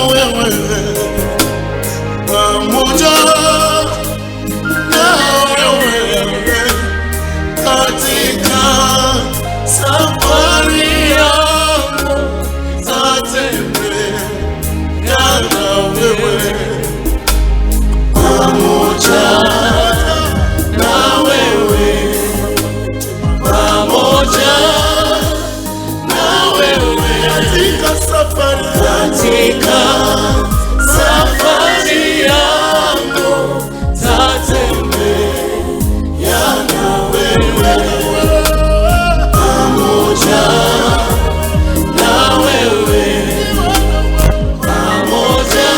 wewe, pamoja na wewe katika safari yangu, nitatembea na wewe, pamoja na wewe, pamoja na wewe katika safari yangu, nitatembea na wewe, pamoja na wewe, pamoja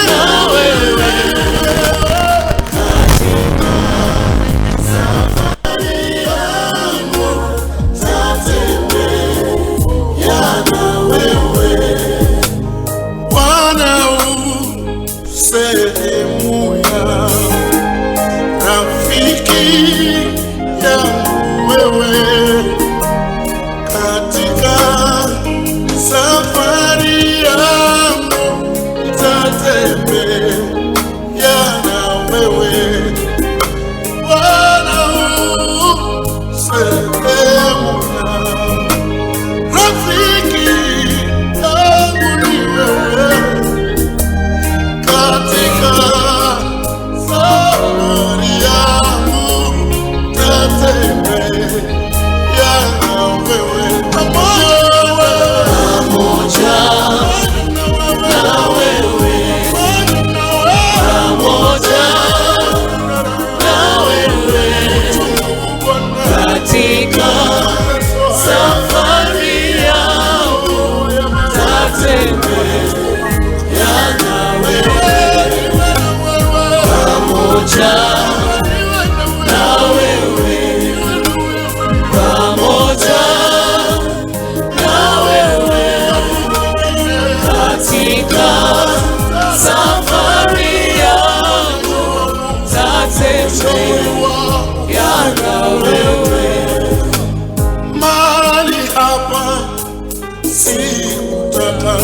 na wewe katika safari yangu, nitatembea na wewe. Bwana sehemu ya rafiki yangu wewe katika safari yangu, nitatembea na wewe. Bwana sehemu ya rafiki yangu ni wewe katika safari yangu, nitatembea na wewe, pamoja na wewe, pamoja na wewe katika safari yangu, nitatembea na wewe, pamoja na wewe, pamoja na wewe katika safari yangu, nitatembea na wewe. Mahali hapa sikutaka